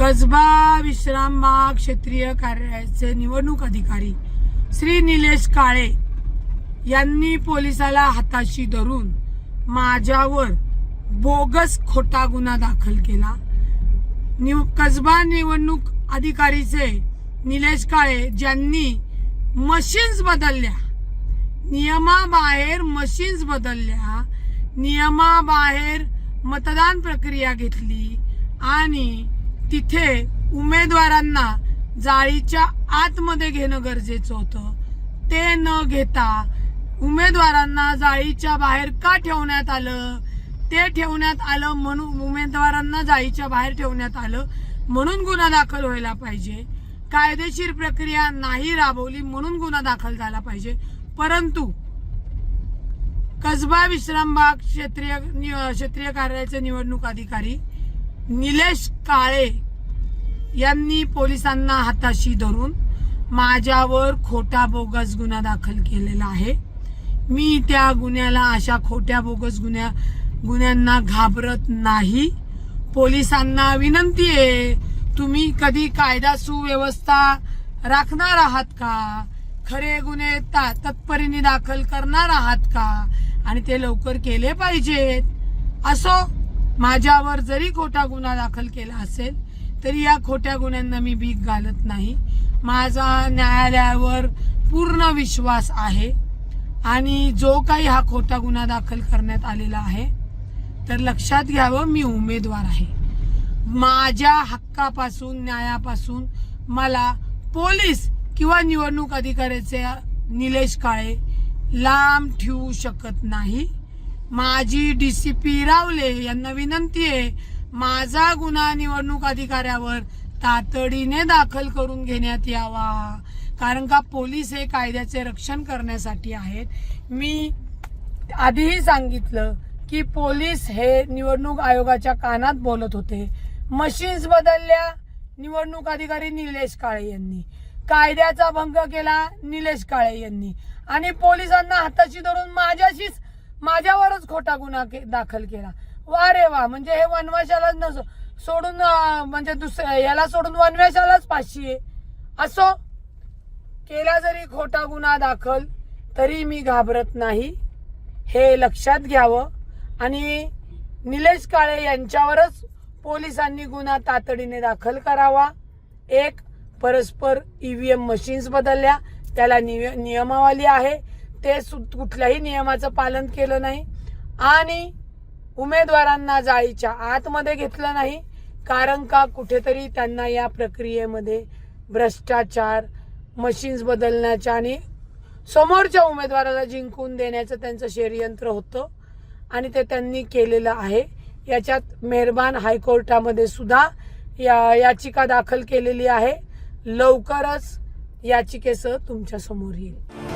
कसबा विश्रामबाग क्षेत्रीय कार्यालयाचे निवडणूक अधिकारी श्री निलेश काळे यांनी पोलिसाला हाताशी धरून माझ्यावर बोगस खोटा गुन्हा दाखल केला। कसबा निवडणूक अधिकारीचे निलेश काळे ज्यांनी मशीन्स बदलल्या, नियमाबाहेर मशीन्स बदलल्या, नियमाबाहेर मतदान प्रक्रिया घेतली आणि तिथे उमेदवारांना जाळीच्या आतमध्ये घेणं गरजेचं होतं, ते न घेता उमेदवारांना जाळीच्या बाहेर का ठेवण्यात आलं, ते ठेवण्यात आलं म्हणून उमेदवारांना जाळीच्या बाहेर ठेवण्यात आलं म्हणून गुन्हा दाखल व्हायला पाहिजे, कायदेशीर प्रक्रिया नाही राबवली म्हणून गुन्हा दाखल झाला पाहिजे। परंतु कसबा विश्रामबाग क्षेत्रीय कार्यालयाचे निवडणूक अधिकारी निलेश काळे यांनी पोलिसांना हाताशी धरून माझ्यावर खोटा बोगस गुन्हा दाखल केलेला आहे। मी त्या गुन्ह्याला, अशा खोट्या बोगस गुन्ह्यांना घाबरत नाही। पोलिसांना विनंती आहे, तुम्ही कधी कायदा सुव्यवस्था राखणार आहात का? खरे गुन्हे तत्परीने दाखल करणार आहात का? आणि ते लवकर केले पाहिजेत। असो, माझ्यावर जरी खोटा गुन्हा दाखल केला असेल तरी या खोट्या गुन्ह्यांना मी भीक घालत नाही। माझा न्यायालयावर पूर्ण विश्वास आहे आणि जो काही हा खोटा गुन्हा दाखल करण्यात आलेला आहे तर लक्षात घ्यावं, मी उमेदवार आहे। माझ्या हक्कापासून, न्यायापासून मला पोलीस किंवा निवडणूक अधिकाऱ्याचे निलेश काळे लांब ठेवू शकत नाही। माझी डीसीपी रावले यांना विनंती आहे, माझा गुन्हा निवडणूक अधिकाऱ्यावर तातडीने दाखल करून घेण्यात यावा, कारण का पोलीस हे कायद्याचे रक्षण करण्यासाठी आहेत। मी आधीही सांगितलं की पोलीस हे निवडणूक आयोगाच्या कानात बोलत होते। मशीन्स बदलल्या निवडणूक अधिकारी निलेश काळे यांनी, कायद्याचा भंग केला निलेश काळे यांनी आणि पोलिसांना हाताशी धरून माझ्यावरच खोटा गुन्हा दाखल केला। वा रे वा, म्हणजे हे वनवाशाला सोडून, म्हणजे दुसऱ्या याला सोडून वनवाशालाच फाशी आहे। असो, केला जरी खोटा गुन्हा दाखल तरी मी घाबरत नाही, हे लक्षात घ्यावं। आणि निलेश काळे यांच्यावरच पोलिसांनी गुन्हा तातडीने दाखल करावा। एक, परस्पर ईव्हीएम मशीन्स बदलल्या, त्याला नियमावली आहे, ते कुठल्याही नियमाचं पालन केलं नाही आणि उमेदवारांना जाळीच्या आतमध्ये घेतलं नाही, कारण का कुठेतरी त्यांना या प्रक्रियेमध्ये भ्रष्टाचार, मशीन्स बदलण्याच्या आणि समोरच्या उमेदवाराला जिंकून देण्याचं त्यांचं षडयंत्र होतं आणि ते त्यांनी केलेलं आहे। याच्यात मेहरबान हायकोर्टामध्ये सुद्धा याचिका दाखल केलेली आहे। लवकरच याचिकेसह तुमच्या समोर येईल।